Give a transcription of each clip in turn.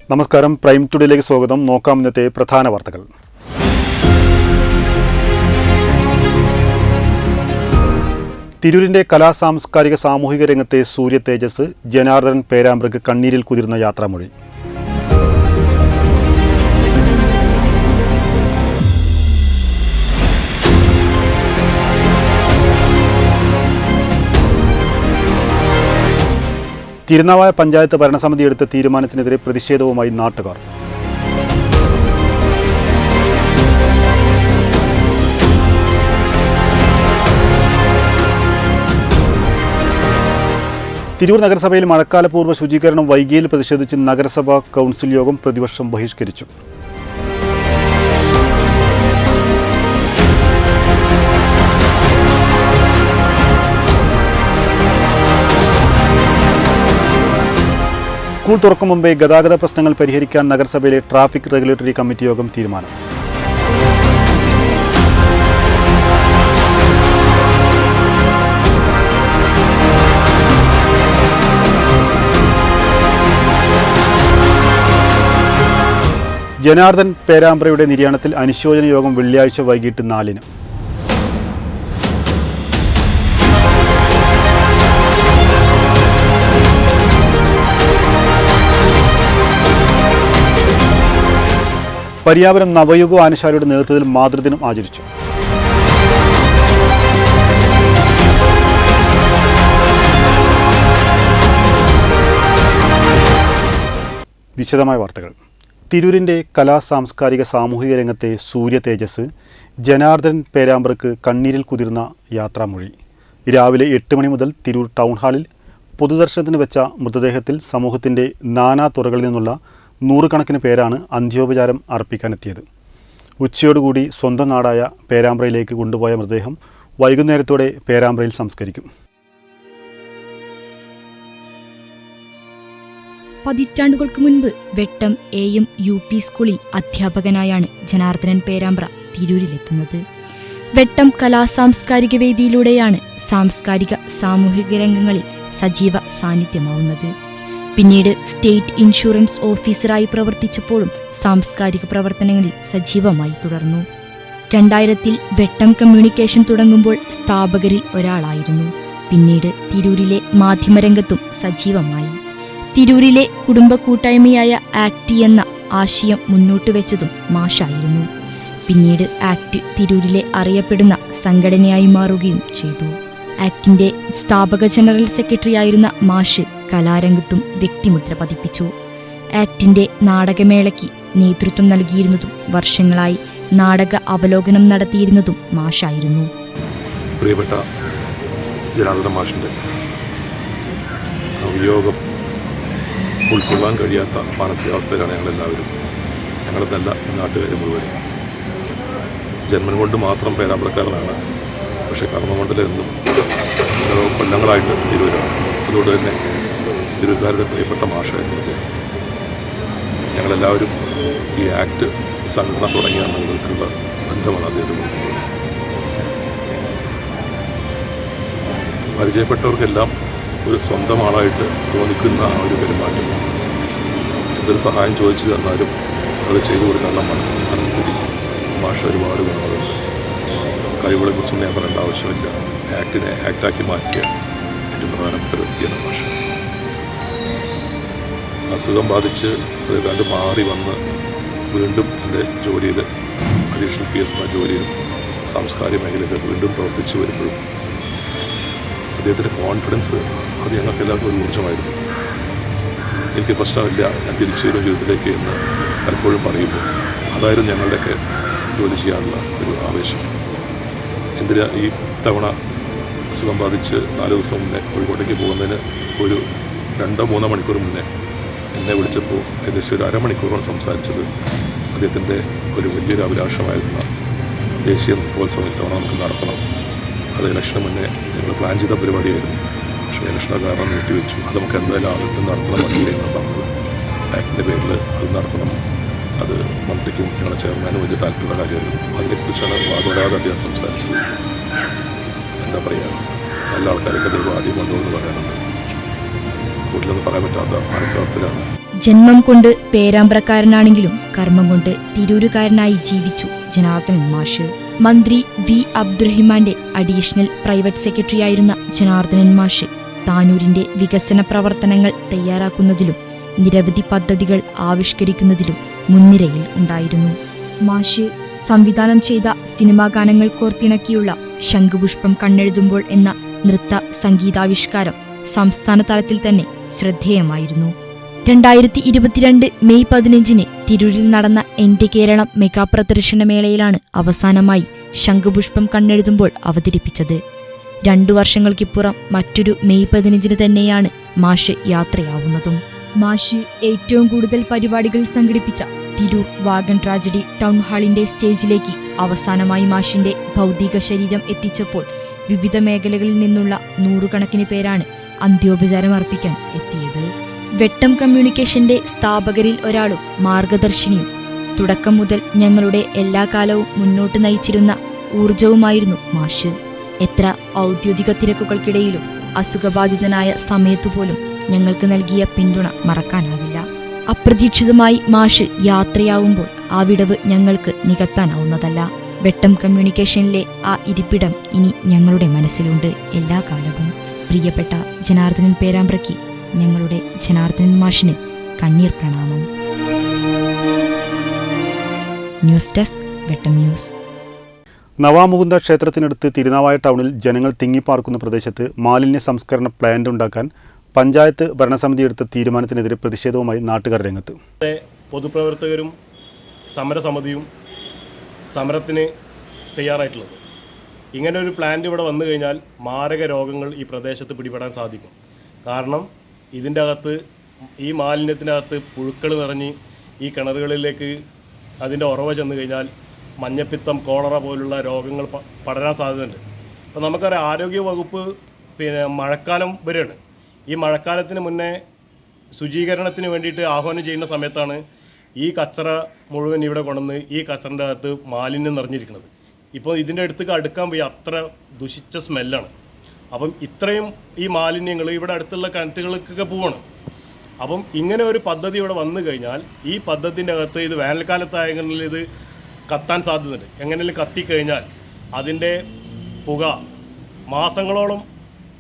നമസ്കാരം, പ്രൈം ടുഡേയിലേക്ക് സ്വാഗതം. നോക്കാം ഇന്നത്തെ പ്രധാന വാർത്തകൾ. തിരൂരിന്റെ കലാ സാംസ്കാരിക സാമൂഹിക രംഗത്തെ സൂര്യ തേജസ് ജനാർദ്ദനൻ പേരാമ്പ്രക്ക് കണ്ണീരിൽ കുതിർന്ന യാത്രാമൊഴി. തിരുനാവായ പഞ്ചായത്ത് ഭരണസമിതി എടുത്ത തീരുമാനത്തിനെതിരെ പ്രതിഷേധവുമായി നാട്ടുകാർ. തിരൂർ നഗരസഭയിൽ മഴക്കാലപൂർവ്വ ശുചീകരണം വൈകിയതിൽ പ്രതിഷേധിച്ച് നഗരസഭാ കൗൺസിൽ യോഗം പ്രതിവർഷം ബഹിഷ്കരിച്ചു. സ്കൂൾ തുറക്കും മുമ്പേ ഗതാഗത പ്രശ്നങ്ങൾ പരിഹരിക്കാൻ നഗരസഭയിലെ ട്രാഫിക് റെഗുലേറ്ററി കമ്മിറ്റി യോഗം തീരുമാനം. ജനാർദ്ദൻ പേരാമ്പ്രയുടെ നിര്യാണത്തിൽ അനുശോചന യോഗം വെള്ളിയാഴ്ച വൈകിട്ട് 4-ന്. പരിയാപുരം നവയുഗ വായനശാലയുടെ നേതൃത്വത്തിൽ മാതൃദിനം ആചരിച്ചു. വിശദമായ വാർത്തകൾ. തിരൂരിൻ്റെ കലാ സാംസ്കാരിക സാമൂഹിക രംഗത്തെ സൂര്യ തേജസ് ജനാർദ്ദനൻ പേരാമ്പ്രക്ക് കണ്ണീരിൽ കുതിർന്ന യാത്രാമൊഴി. രാവിലെ 8 മണി മുതൽ തിരൂർ ടൗൺ ഹാളിൽ പൊതുദർശനത്തിന് വെച്ച മൃതദേഹത്തിൽ സമൂഹത്തിൻ്റെ നാനാ തുറകളിൽ നിന്നുള്ള 100 കണക്കിന് പേരാണ് അന്ത്യോപചാരം അർപ്പിക്കാനെത്തിയത്. ഉച്ചയോടുകൂടി സ്വന്തം നാടായ പേരാമ്പ്രയിലേക്ക് കൊണ്ടുപോയ മൃതദേഹം വൈകുന്നേരത്തോടെ പേരാമ്പ്രയിൽ സംസ്കരിക്കും. പതിറ്റാണ്ടുകൾക്ക് മുൻപ് വെട്ടം AM UP സ്കൂളിൽ അധ്യാപകനായാണ് ജനാർദ്ദനൻ പേരാമ്പ്ര തിരൂരിലെത്തുന്നത്. വെട്ടം കലാ സാംസ്കാരിക വേദിയിലൂടെയാണ് സാംസ്കാരിക സാമൂഹിക രംഗങ്ങളിൽ സജീവ സാന്നിധ്യമാവുന്നത്. പിന്നീട് സ്റ്റേറ്റ് ഇൻഷുറൻസ് ഓഫീസറായി പ്രവർത്തിച്ചപ്പോഴും സാംസ്കാരിക പ്രവർത്തനങ്ങളിൽ സജീവമായി തുടർന്നു. 2000-ൽ വെട്ടം കമ്മ്യൂണിക്കേഷൻ തുടങ്ങുമ്പോൾ സ്ഥാപകരിൽ ഒരാളായിരുന്നു. പിന്നീട് തിരൂരിലെ മാധ്യമരംഗത്തും സജീവമായി. തിരൂരിലെ കുടുംബ കൂട്ടായ്മയായ ആക്ട് എന്ന ആശയം മുന്നോട്ട് വെച്ചതും മാഷായിരുന്നു. പിന്നീട് ആക്ട് തിരൂരിലെ അറിയപ്പെടുന്ന സംഘടനയായി മാറുകയും ചെയ്തു. ആക്ടിന്റെ സ്ഥാപക ജനറൽ സെക്രട്ടറി ആയിരുന്ന മാഷ് കലാരംഗത്തും വ്യക്തിമുദ്ര പതിപ്പിച്ചു. ആക്ടിന്റെ നാടകമേളയ്ക്ക് നേതൃത്വം നൽകിയിരുന്നതും വർഷങ്ങളായി നാടക അവലോകനം നടത്തിയിരുന്നതും മാഷായിരുന്നു. പ്രിയപ്പെട്ട ജനാർദ്ദനൻ മാഷിൻ്റെ വിയോഗം ഉൾക്കൊള്ളാൻ കഴിയാത്ത മാനസികാവസ്ഥയിലാണ് ഞങ്ങളെല്ലാവരും. ഞങ്ങളെന്നല്ല ഈ നാട്ടുകാർ മുഴുവൻ. ജന്മം കൊണ്ട് മാത്രം പേരാമ്പ്രക്കാരനാണ്, പക്ഷേ കർമ്മമണ്ഡലം കൊല്ലങ്ങളായിട്ട് തിരൂരാണ്. അതുകൊണ്ട് തന്നെ തിരൂരുകാരുടെ പ്രിയപ്പെട്ട മാഷായിരുന്നു അദ്ദേഹം. ഞങ്ങളെല്ലാവരും ഈ ആക്ട് സംഘടന തുടങ്ങിയ ഞങ്ങൾക്കുള്ള ബന്ധമാണ് അദ്ദേഹം. പരിചയപ്പെട്ടവർക്കെല്ലാം ഒരു സ്വന്തം ആളായിട്ട് തോന്നിക്കുന്ന ആ ഒരു പെരുമാറ്റം. എന്തൊരു സഹായം ചോദിച്ചു തന്നാലും അത് ചെയ്തു കൊടുക്കാനുള്ള മനസ്ഥിതി മാഷ ഒരുപാട് ഗുണങ്ങളുണ്ട്. കഴിവുകളെക്കുറിച്ചൊന്നും ഞാൻ പറയേണ്ട ആവശ്യമില്ല. ആക്ടിനെ ആക്ടാക്കി മാറ്റിയ ഏറ്റവും പ്രധാനപ്പെട്ട വ്യക്തിയാണ് മാഷ. അസുഖം ബാധിച്ച് ഏതാണ്ട് മാറി വന്ന് വീണ്ടും എൻ്റെ ജോലിയിൽ അഡീഷണൽ PS എന്ന ജോലിയിലും സാംസ്കാരിക മേഖലയിൽ വീണ്ടും പ്രവർത്തിച്ചു വരുമ്പോഴും അദ്ദേഹത്തിൻ്റെ കോൺഫിഡൻസ് അത് ഞങ്ങൾക്ക് എല്ലാവർക്കും ഒരു ഊർജ്ജമായിരുന്നു. എനിക്ക് പ്രശ്നമില്ല, ഞാൻ തിരിച്ചു വരും ജീവിതത്തിലേക്ക് എന്ന് പലപ്പോഴും പറയുമ്പോൾ അതായിരുന്നു ഞങ്ങളുടെയൊക്കെ ജോലി ചെയ്യാനുള്ള ഒരു ആവേശം. എന്തിനാ ഈ തവണ അസുഖം ബാധിച്ച് 4 ദിവസം മുന്നേ കോഴിക്കോട്ടേക്ക് പോകുന്നതിന് ഒരു 2-3 മണിക്കൂർ മുന്നേ എന്നെ വിളിച്ചപ്പോൾ ഏകദേശം ഒരു അരമണിക്കൂറാണ് സംസാരിച്ചത്. അദ്ദേഹത്തിൻ്റെ ഒരു വലിയൊരു അഭിലാഷമായിരുന്ന ദേശീയ നൃത്തോത്സവം ഇത്തവണ നമുക്ക് നടത്തണം. അത് ഇലക്ഷന് മുന്നേ ഞങ്ങൾ പ്ലാൻ ചെയ്ത പരിപാടിയായിരുന്നു. പക്ഷേ ഇലക്ഷന് കാരണം നീട്ടിവെച്ചു. അത് നമുക്ക് എന്തായാലും ആഗസ്റ്റിൽ നടത്തണം എന്ന് പറഞ്ഞത്. ആക്ടിൻ്റെ പേരിൽ അത് നടത്തണം. അത് മന്ത്രിക്കും ഞങ്ങളുടെ ചെയർമാനും വലിയ താല്പര്യമുള്ള കാര്യമായിരുന്നു. അതിനെക്കുറിച്ചാണ് വാദോരാതെ അദ്ദേഹം സംസാരിച്ചത്. എന്താ പറയുക, നല്ല ആൾക്കാരൊക്കെ ദൈവം ആദ്യം കൊണ്ടുവന്ന് പറയാനുണ്ട്. കൂടുതലൊന്നും പറയാൻ പറ്റാത്ത മാനസികാവസ്ഥയിലാണ്. ജന്മം കൊണ്ട് പേരാമ്പ്രക്കാരനാണെങ്കിലും കർമ്മം കൊണ്ട് തിരൂരുകാരനായി ജീവിച്ചു ജനാർദ്ദനൻ മാഷ്. മന്ത്രി വി അബ്ദുറഹിമാന്റെ അഡീഷണൽ പ്രൈവറ്റ് സെക്രട്ടറിയായിരുന്ന ജനാർദ്ദനൻ മാഷ് താനൂരിന്റെ വികസന പ്രവർത്തനങ്ങൾ തയ്യാറാക്കുന്നതിലും നിരവധി പദ്ധതികൾ ആവിഷ്കരിക്കുന്നതിലും മുൻനിരയിൽ ഉണ്ടായിരുന്നു. മാഷ് സംവിധാനം ചെയ്ത സിനിമാ ഗാനങ്ങൾ കോർത്തിണക്കിയുള്ള ശംഖുപുഷ്പം കണ്ണെഴുതുമ്പോൾ എന്ന നൃത്ത സംഗീതാവിഷ്കാരം സംസ്ഥാന തലത്തിൽ തന്നെ ശ്രദ്ധേയമായിരുന്നു. 2022 മെയ് 15 തിരൂരിൽ നടന്ന എന്റെ കേരളം മെഗാ പ്രദർശനമേളയിലാണ് അവസാനമായി ശംഖുപുഷ്പം കണ്ണെഴുതുമ്പോൾ അവതരിപ്പിച്ചത്. 2 വർഷങ്ങൾക്കിപ്പുറം മറ്റൊരു മെയ് 15 തന്നെയാണ് മാഷ് യാത്രയാവുന്നതും. മാഷ് ഏറ്റവും കൂടുതൽ പരിപാടികൾ സംഘടിപ്പിച്ച തിരൂർ വാഗൺ ട്രാജഡി ടൗൺ ഹാളിന്റെ സ്റ്റേജിലേക്ക് അവസാനമായി മാഷിന്റെ ഭൗതിക ശരീരം എത്തിച്ചപ്പോൾ വിവിധ മേഖലകളിൽ നിന്നുള്ള നൂറുകണക്കിന് പേരാണ് അന്ത്യോപചാരം അർപ്പിക്കാൻ എത്തിയത്. വെട്ടം കമ്മ്യൂണിക്കേഷന്റെ സ്ഥാപകരിൽ ഒരാളും മാർഗദർശിനിയും തുടക്കം മുതൽ ഞങ്ങളുടെ എല്ലാ കാലവും മുന്നോട്ട് നയിച്ചിരുന്ന ഊർജവുമായിരുന്നു മാഷ്. എത്ര ഔദ്യോഗിക തിരക്കുകൾക്കിടയിലും അസുഖബാധിതനായ സമയത്തുപോലും ഞങ്ങൾക്ക് നൽകിയ പിന്തുണ മറക്കാനാവില്ല. അപ്രതീക്ഷിതമായി മാഷ് യാത്രയാവുമ്പോൾ ആ വിടവ് ഞങ്ങൾക്ക് നികത്താനാവുന്നതല്ല. വെട്ടം കമ്മ്യൂണിക്കേഷനിലെ ആ ഇരിപ്പിടം ഇനി ഞങ്ങളുടെ മനസ്സിലുണ്ട് എല്ലാ കാലവും. പ്രിയപ്പെട്ട ജനാർദ്ദനൻ പേരാമ്പ്രയ്ക്ക് ഞങ്ങളുടെ ജനാർദ്ദനൻ മാഷിന് കണ്ണീർ പ്രണാമം. ന്യൂസ് ഡെസ്ക് വെട്ടം ന്യൂസ്. നവാമുകുന്ദ ക്ഷേത്രത്തിനടുത്ത് തിരുനാവായ ടൗണിൽ ജനങ്ങൾ തിങ്ങിപ്പാർക്കുന്ന പ്രദേശത്ത് മാലിന്യ സംസ്കരണ പ്ലാന്റ് ഉണ്ടാക്കാൻ പഞ്ചായത്ത് ഭരണസമിതി എടുത്ത തീരുമാനത്തിനെതിരെ പ്രതിഷേധവുമായി നാട്ടുകാർ രംഗത്ത്. പൊതുപ്രവർത്തകരും സമരസമിതിയും സമരത്തിന് തയ്യാറായിട്ടുള്ളത്. ഇങ്ങനെ ഒരു പ്ലാന്റ് ഇവിടെ വന്നു കഴിഞ്ഞാൽ മാരക രോഗങ്ങൾ ഈ പ്രദേശത്ത് പിടിപെടാൻ സാധിക്കും. കാരണം ഇതിൻ്റെ അകത്ത് ഈ മാലിന്യത്തിനകത്ത് പുഴുക്കൾ നിറഞ്ഞ് ഈ കിണറുകളിലേക്ക് അതിൻ്റെ ഉറവ ചെന്ന് കഴിഞ്ഞാൽ മഞ്ഞപ്പിത്തം, കോളറ പോലുള്ള രോഗങ്ങൾ പടരാൻ സാധ്യതയുണ്ട്. അപ്പോൾ നമുക്കറിയാം, ആരോഗ്യ വകുപ്പ് മഴക്കാലം വരെയാണ്. ഈ മഴക്കാലത്തിന് മുന്നേ ശുചീകരണത്തിന് വേണ്ടിയിട്ട് ആഹ്വാനം ചെയ്യുന്ന സമയത്താണ് ഈ കച്ചറ മുഴുവൻ ഇവിടെ കൊണ്ടുവന്ന് ഈ കച്ചറിൻ്റെ അകത്ത് മാലിന്യം നിറഞ്ഞിരിക്കുന്നത്. ഇപ്പോൾ ഇതിൻ്റെ അടുത്തേക്ക് അടുക്കാൻ പോയി അത്ര ദുഷിച്ച സ്മെല്ലാണ്. അപ്പം ഇത്രയും ഈ മാലിന്യങ്ങൾ ഇവിടെ അടുത്തുള്ള കിണറ്റുകൾക്കൊക്കെ പോവാണ്. അപ്പം ഇങ്ങനെ ഒരു പദ്ധതി ഇവിടെ വന്നു കഴിഞ്ഞാൽ ഈ പദ്ധതിൻ്റെ അകത്ത് ഇത് വേനൽക്കാലത്തായെങ്കിൽ ഇത് കത്താൻ സാധ്യതയുണ്ട്. എങ്ങനെയും കത്തിക്കഴിഞ്ഞാൽ അതിൻ്റെ പുക മാസങ്ങളോളം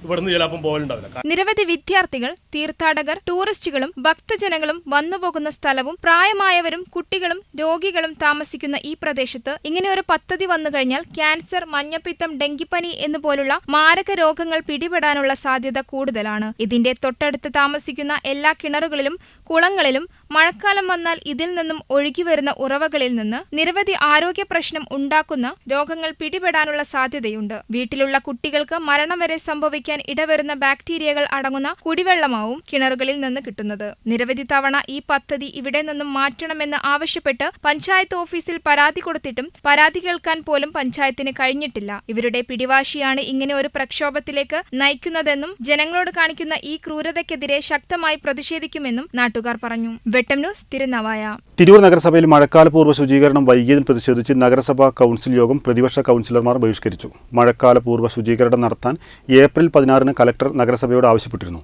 ഇവിടുന്ന് ചിലപ്പം പോലുണ്ടാവില്ല. നിരവധി വിദ്യാർത്ഥികൾ, തീർത്ഥാടകർ, ടൂറിസ്റ്റുകളും ഭക്തജനങ്ങളും വന്നുപോകുന്ന സ്ഥലവും പ്രായമായവരും കുട്ടികളും രോഗികളും താമസിക്കുന്ന ഈ പ്രദേശത്ത് ഇങ്ങനെയൊരു പദ്ധതി വന്നു കഴിഞ്ഞാൽ ക്യാൻസർ, മഞ്ഞപ്പിത്തം, ഡെങ്കിപ്പനി എന്നുപോലുള്ള മാരക രോഗങ്ങൾ പിടിപെടാനുള്ള സാധ്യത കൂടുതലാണ്. ഇതിന്റെ തൊട്ടടുത്ത് താമസിക്കുന്ന എല്ലാ കിണറുകളിലും കുളങ്ങളിലും മഴക്കാലം വന്നാൽ ഇതിൽ നിന്നും ഒഴുകിവരുന്ന ഉറവകളിൽ നിന്ന് നിരവധി ആരോഗ്യ പ്രശ്നം ഉണ്ടാക്കുന്ന രോഗങ്ങൾ പിടിപെടാനുള്ള സാധ്യതയുണ്ട്. വീട്ടിലുള്ള കുട്ടികൾക്ക് മരണം വരെ സംഭവിക്കാൻ ഇടവരുന്ന ബാക്ടീരിയകൾ അടങ്ങുന്ന കുടിവെള്ളമാവും കിണറുകളിൽ നിന്ന് കിട്ടുന്നത്. നിരവധി തവണ ഈ പദ്ധതി ഇവിടെ നിന്നും മാറ്റണമെന്ന് ആവശ്യപ്പെട്ട് പഞ്ചായത്ത് ഓഫീസിൽ പരാതി കൊടുത്തിട്ടും പരാതി കേൾക്കാൻ പോലും പഞ്ചായത്തിന് കഴിഞ്ഞിട്ടില്ല. ഇവരുടെ പിടിവാശിയാണ് ഇങ്ങനെ ഒരു പ്രക്ഷോഭത്തിലേക്ക് നയിക്കുന്നതെന്നും ജനങ്ങളോട് കാണിക്കുന്ന ഈ ക്രൂരതയ്ക്കെതിരെ ശക്തമായി പ്രതിഷേധിക്കുമെന്നും നാട്ടുകാർ പറഞ്ഞു. വെട്ടം ന്യൂസ്, തിരുനാവായ. തിരൂർ നഗരസഭയിൽ മഴക്കാലപൂർവ്വ ശുചീകരണം വൈകിയതിൽ പ്രതിഷേധിച്ച് നഗരസഭാ കൗൺസിൽ യോഗം പ്രതിപക്ഷ കൗൺസിലർമാർ ബഹിഷ്കരിച്ചു. മഴക്കാലപൂർവ്വ ശുചീകരണം നടത്താൻ ഏപ്രിൽ 16 കലക്ടർ നഗരസഭയോട് ആവശ്യപ്പെട്ടിരുന്നു.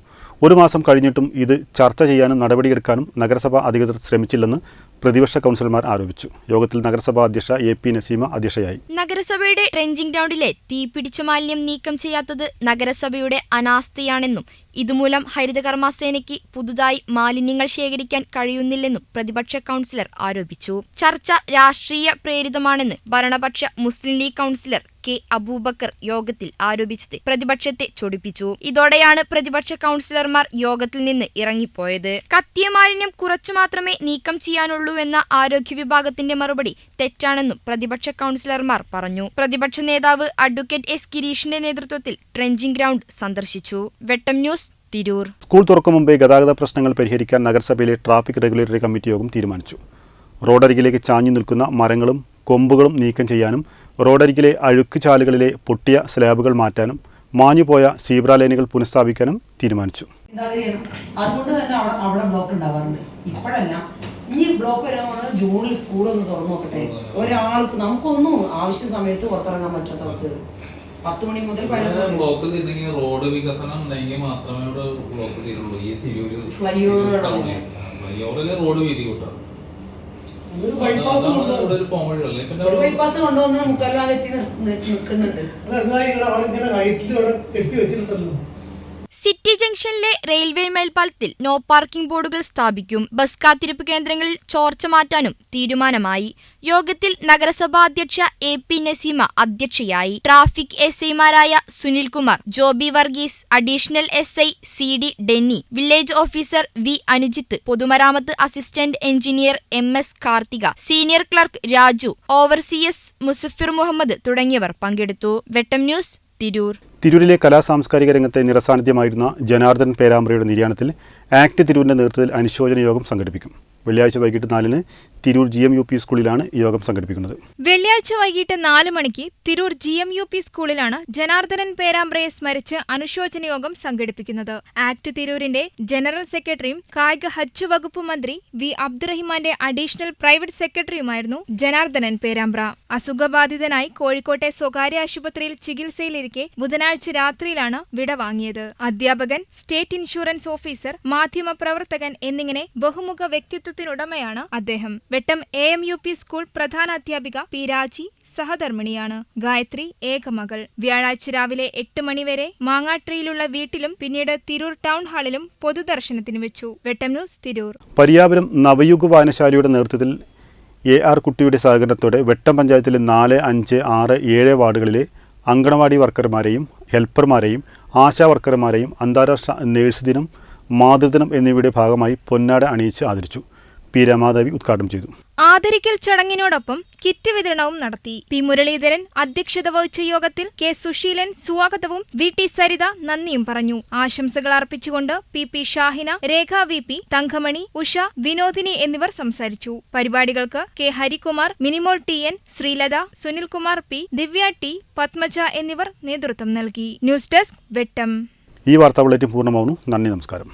1 മാസം കഴിഞ്ഞിട്ടും ഇത് ചർച്ച ചെയ്യാനും നടപടിയെടുക്കാനും നഗരസഭാ അധികൃതർ ശ്രമിച്ചില്ലെന്ന് പ്രതിപക്ഷ കൗൺസിലർമാർ ആരോപിച്ചു. യോഗത്തിൽ നഗരസഭാ അധ്യക്ഷ AP നസീമ അധ്യക്ഷയായി. നഗരസഭയുടെ ട്രെഞ്ചിങ് ഗ്രൗണ്ടിലെ തീപിടിച്ച മാലിന്യം നീക്കം ചെയ്യാത്തത് നഗരസഭയുടെ അനാസ്ഥയാണെന്നും ഇതുമൂലം ഹരിതകർമ്മസേനയ്ക്ക് പുതുതായി മാലിന്യങ്ങൾ ശേഖരിക്കാൻ കഴിയുന്നില്ലെന്നും പ്രതിപക്ഷ കൗൺസിലർ ആരോപിച്ചു. ചർച്ച രാഷ്ട്രീയ പ്രേരിതമാണെന്ന് ഭരണപക്ഷ മുസ്ലിം ലീഗ് കൗൺസിലർ K. അബൂബക്കർ യോഗത്തിൽ ആരോപിച്ചത് പ്രതിപക്ഷത്തെ ചൊടിപ്പിച്ചു. ഇതോടെയാണ് പ്രതിപക്ഷ കൗൺസിലർമാർ യോഗത്തിൽ നിന്ന് ഇറങ്ങിപ്പോയത്. കത്തിയ മാലിന്യം കുറച്ചു മാത്രമേ നീക്കം ചെയ്യാനുള്ളൂവെന്ന ആരോഗ്യ വിഭാഗത്തിന്റെ മറുപടി തെറ്റാണെന്നും പ്രതിപക്ഷ കൗൺസിലർമാർ പറഞ്ഞു. പ്രതിപക്ഷ നേതാവ് അഡ്വക്കേറ്റ് S. ഗിരീഷിന്റെ നേതൃത്വത്തിൽ ട്രെഞ്ചിങ് ഗ്രൗണ്ട് സന്ദർശിച്ചു. വെട്ടം ന്യൂസ്, തിരൂർ. സ്കൂൾ തുറക്കും മുമ്പേ ഗതാഗത പ്രശ്നങ്ങൾ പരിഹരിക്കാൻ നഗരസഭയിലെ ട്രാഫിക് റെഗുലേറ്ററി കമ്മിറ്റി യോഗം തീരുമാനിച്ചു. റോഡരികിലേക്ക് ചാഞ്ഞു നിൽക്കുന്ന മരങ്ങളും കൊമ്പുകളും നീക്കം ചെയ്യാനും റോഡരികിലെ അഴുക്ക് ചാലുകളിലെ പൊട്ടിയ സ്ലാബുകൾ മാറ്റാനും മാഞ്ഞുപോയ സീബ്ര ലൈനുകൾ പുനഃസ്ഥാപിക്കാനും തീരുമാനിച്ചു. അതുകൊണ്ട് തന്നെ അവിടെ ബ്ലോക്ക് ഉണ്ടാവാറുണ്ട്. ഇപ്പോഴല്ല, ഈ ബ്ലോക്ക് വരാൻ പോകുന്നത് ജൂണിൽ സ്കൂളൊന്ന് തുറന്നു നോക്കട്ടെ. ഒരാൾക്ക് നമുക്കൊന്നും ആവശ്യ സമയത്ത് പുറത്തിറങ്ങാൻ പറ്റാത്ത അവസ്ഥകൾ. 10 മണി മുതൽ ബ്ലോക്ക് തീരുന്നെങ്കിൽ റോഡ് വികസനം ഉണ്ടെങ്കിൽ മാത്രമേ ഇവിടെ ബ്ലോക്ക് തീരുള്ളൂ. ഈ തിരൂര് ഫ്ലൈഓവറിലെ റോഡ് വീതി കൂട്ടാം. ബൈപ്പാസ് കൊണ്ടുവന്ന് മുക്കാൽഭാഗത്ത് നിൽക്കുന്നുണ്ട്. സിറ്റി ജംഗ്ഷനിലെ റെയിൽവേ മേൽപ്പാലത്തിൽ നോ പാർക്കിംഗ് ബോർഡുകൾ സ്ഥാപിക്കും. ബസ് കാത്തിരിപ്പ് കേന്ദ്രങ്ങളിൽ ചോർച്ച മാറ്റാനും തീരുമാനമായി. യോഗത്തിൽ നഗരസഭാ അധ്യക്ഷ AP നസീമ അധ്യക്ഷയായി. ട്രാഫിക് SIമാരായ Sunilkumar, Jobi Varghese, additional SI CD Denny, village officer V Anujith, പൊതുമരാമത്ത് assistant engineer MS Karthika, senior clerk Raju, overseer Musafir Muhammad തുടങ്ങിയവർ പങ്കെടുത്തു. വെട്ടം ന്യൂസ്, തിരൂർ. തിരൂരിലെ കലാസാംസ്കാരിക രംഗത്തെ നിറസാന്നിധ്യമായിരുന്ന ജനാർദ്ദൻ പേരാമ്പ്രയുടെ നിര്യാണത്തിൽ ആക്ട് തിരൂരിൻ്റെ നേതൃത്വത്തിൽ അനുശോചന യോഗം സംഘടിപ്പിക്കും. വെള്ളിയാഴ്ച വൈകിട്ട് 4-ന് തിരൂർ GMUP സ്കൂളിലാണ് യോഗം സംഘടിപ്പിക്കുന്നത്. വെള്ളിയാഴ്ച വൈകിട്ട് 4 മണിക്ക് തിരൂർ GMUP സ്കൂളിലാണ് ജനാർദ്ദനൻ പേരാമ്പ്രയെ സ്മരിച്ച് അനുശോചന യോഗം സംഘടിപ്പിക്കുന്നത്. ആക്ട് തിരൂരിന്റെ ജനറൽ സെക്രട്ടറിയും കായിക ഹജ്ജ് വകുപ്പ് മന്ത്രി V അബ്ദുറഹിമാന്റെ അഡീഷണൽ പ്രൈവറ്റ് സെക്രട്ടറിയുമായിരുന്നു ജനാർദ്ദനൻ പേരാമ്പ്ര. അസുഖബാധിതനായി കോഴിക്കോട്ടെ സ്വകാര്യ ആശുപത്രിയിൽ ചികിത്സയിലിരിക്കെ ബുധനാഴ്ച രാത്രിയിലാണ് വിടവാങ്ങിയത്. അധ്യാപകൻ, സ്റ്റേറ്റ് ഇൻഷുറൻസ് ഓഫീസർ, മാധ്യമപ്രവർത്തകൻ എന്നിങ്ങനെ ബഹുമുഖ വ്യക്തിത്വത്തിനുടമയാണ് അദ്ദേഹം. വെട്ടം AMUP സ്കൂൾ പ്രധാന അധ്യാപിക P രാജി സഹധർമ്മിണിയാണ്. ഗായത്രി ഏകമകൾ. വ്യാഴാഴ്ച രാവിലെ 8 മണിവരെ മാങ്ങാട്രിയിലുള്ള വീട്ടിലും പിന്നീട് തിരൂർ ടൗൺ ഹാളിലും പൊതുദർശനത്തിന് വെച്ചു. വെട്ടം ന്യൂസ്, തിരൂർ. പരിയാപുരം നവയുഗ വായനശാലയുടെ നേതൃത്വത്തിൽ AR കുട്ടിയുടെ സഹകരണത്തോടെ വെട്ടം പഞ്ചായത്തിലെ 4, 5, 6, 7 വാർഡുകളിലെ അങ്കണവാടി വർക്കർമാരെയും ഹെൽപ്പർമാരെയും ആശാ വർക്കർമാരെയും അന്താരാഷ്ട്ര നേഴ്സ് ദിനം, മാതൃദിനം എന്നിവയുടെ ഭാഗമായി പൊന്നാട അണിയിച്ച് ആദരിച്ചു. P രമാദേവി ഉദ്ഘാടനം ചെയ്തു. ആദരിക്കൽ ചടങ്ങിനോടൊപ്പം കിറ്റ് വിതരണവും നടത്തി. P മുരളീധരൻ അധ്യക്ഷത വഹിച്ച യോഗത്തിൽ K സുശീലൻ സ്വാഗതവും VT സരിത നന്ദിയും പറഞ്ഞു. ആശംസകൾ അർപ്പിച്ചുകൊണ്ട് PP ഷാഹിന, രേഖ VP, തങ്കമണി, ഉഷ, വിനോദിനി എന്നിവർ സംസാരിച്ചു. പരിപാടികൾക്ക് K Harikumar, Minimol TN, Sreelatha, Sunilkumar P, ദിവ്യ T, പത്മജ എന്നിവർ നേതൃത്വം നൽകി. ന്യൂസ് ഡെസ്ക്, വെട്ടം. ഈ വാർത്താ ബുള്ളറ്റിൻ പൂർണ്ണമാവുന്നു. നന്ദി, നമസ്കാരം.